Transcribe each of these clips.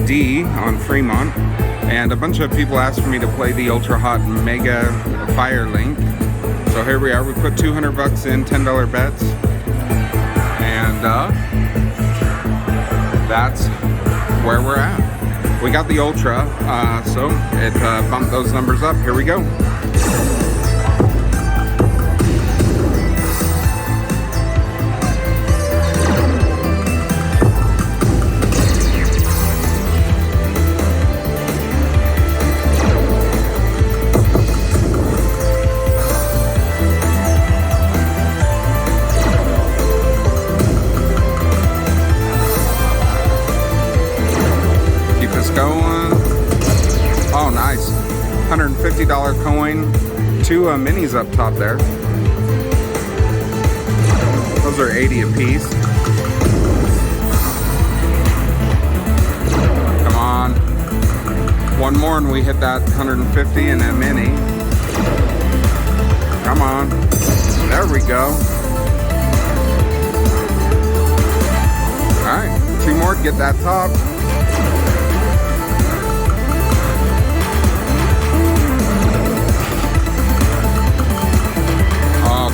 D on Fremont, and a bunch of people asked for me to play the Ultra Hot Mega Fire Link. So here we are. We put 200 bucks in, $10 bets, and that's where we're at. We got the Ultra, so it bumped those numbers up. Here we go. Going. Oh, nice. $150 coin. 2 minis up top there. Those are 80 apiece. Come on. One more and we hit that 150 in a mini. Come on. There we go. Alright. 2 more to get that top.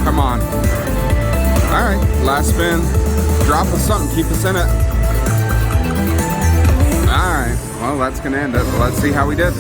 Come on. Alright, last spin. Drop us something, keep us in it. Alright, well, that's going to end it. Let's see how we did.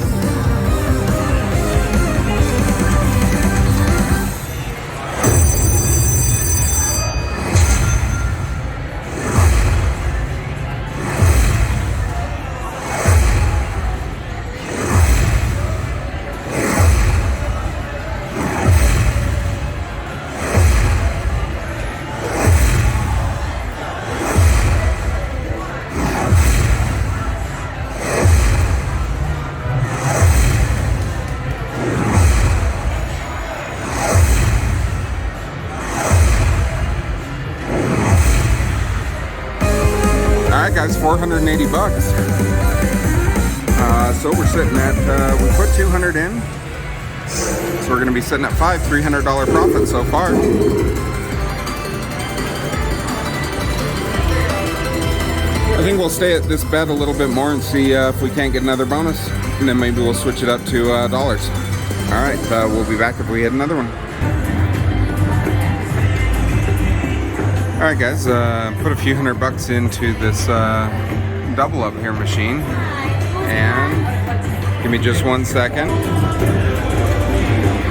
Alright guys, 480 bucks. So we're sitting at, we put 200 in. So we're going to be sitting at $300 profit so far. I think we'll stay at this bet a little bit more and see if we can't get another bonus. And then maybe we'll switch it up to dollars. Alright, we'll be back if we hit another one. Alright guys, put a few $100 into this double up here machine, and give me just 1 second.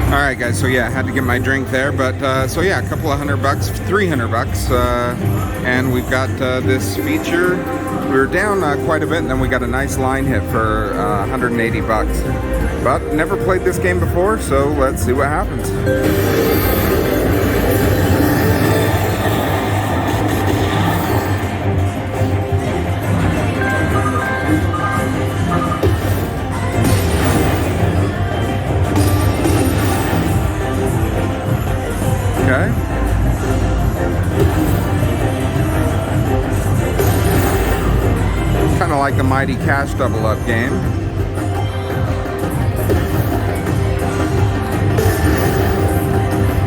Alright guys, so yeah, I had to get my drink there, but so yeah, a couple of $100, $300, and we've got this feature. We were down quite a bit, and then we got a nice line hit for 180 bucks. But never played this game before, so let's see what happens. Okay. Kind of like the Mighty Cash double up game.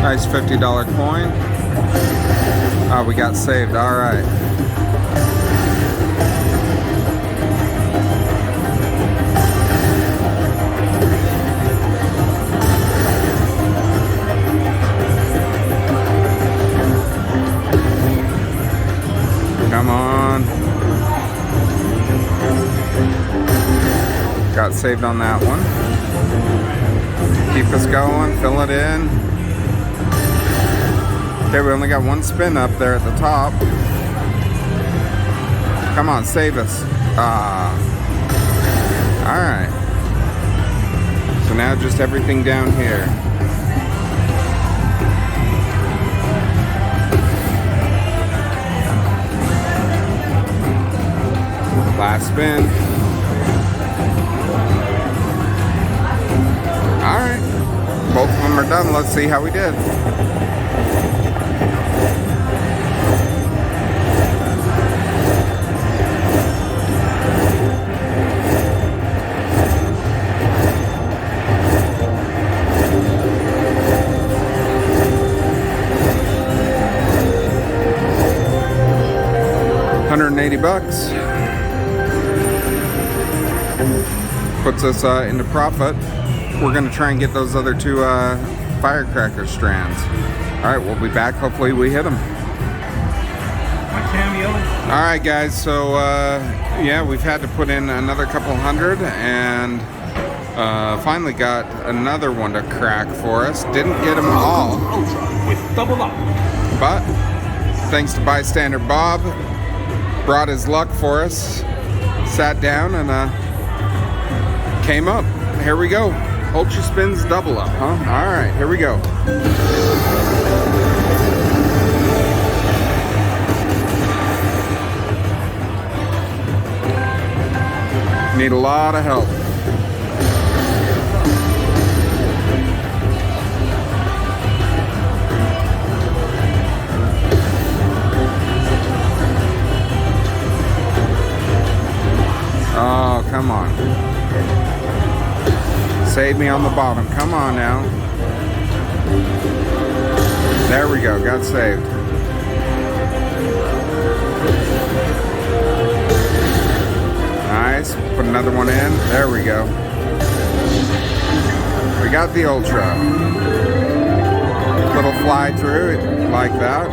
Nice $50 coin. Oh, we got saved. All right. Come on. Got saved on that one. Keep us going, fill it in. Okay, we only got 1 spin up there at the top. Come on, save us. Alright. So now just everything down here. Last spin. Alright. Both of them are done. Let's see how we did. $180. puts us into profit. We're going to try and get those other two firecracker strands. All right, we'll be back. Hopefully we hit them. My cameo. All right, guys. So yeah, we've had to put in another couple hundred, and finally got another one to crack for us. Didn't get them all, With double up. but thanks to bystander Bob, brought his luck for us. Sat down and came up. Here we go. Ultra spins double up, huh? All right, here we go. Need a lot of help. Oh, come on. Save me on the bottom. Come on now. There we go. Got saved. Nice. Put another one in. There we go. We got the Ultra. Little fly through like that.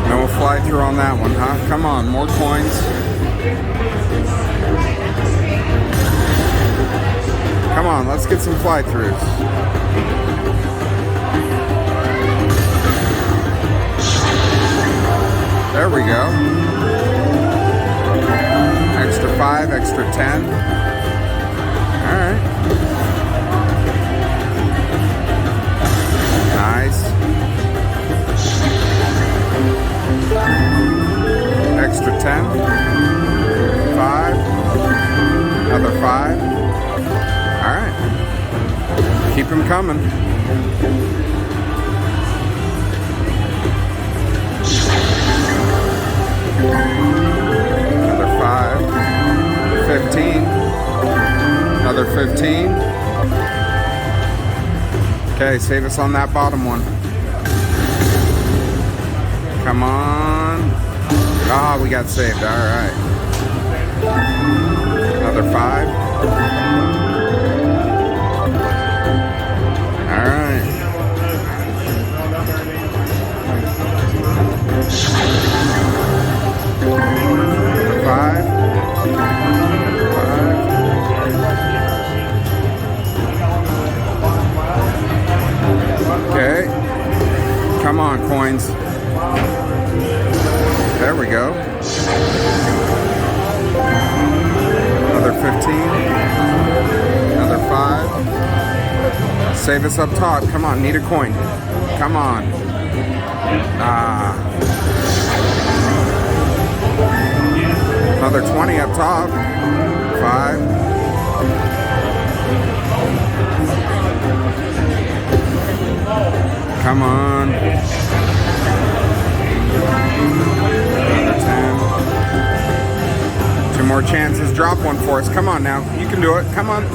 No fly through on that one, huh? Come on, more coins. Come on, let's get some fly throughs. There we go. Extra 5, extra 10. All right. Nice. Extra 10. 5. Another 5. All right. Keep them coming. Another 5. 15. Another 15. Okay, save us on that bottom one. Come on. Ah, we got saved. All right. Another 5. All right. 5. 5. Okay. Come on, coins. There we go. Another 15. Another 5. Save us up top. Come on, need a coin. Come on. Ah. Another 20 up top. 5. Come on. Another 10. 2 more chances. Drop one for us. Come on now. You can do it. Come on.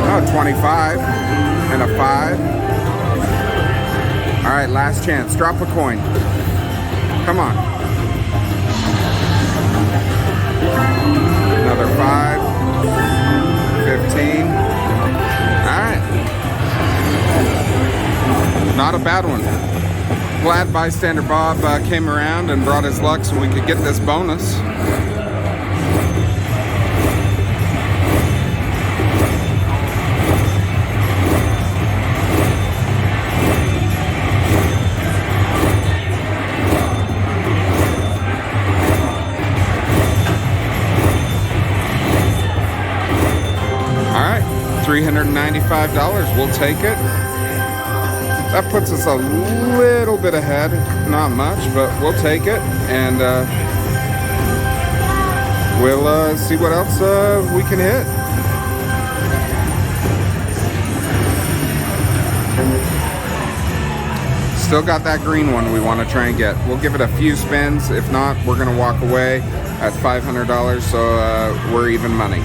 Oh, 25. And a 5. All right, last chance. Drop a coin. Come on. Another 5. 15. All right. Not a bad one. Glad bystander Bob came around and brought his luck so we could get this bonus. $395, we'll take it. That puts us a little bit ahead, not much, but we'll take it, and we'll see what else we can hit. Still got that green one we want to try and get. We'll give it a few spins. If not, we're going to walk away at $500, so we're even money.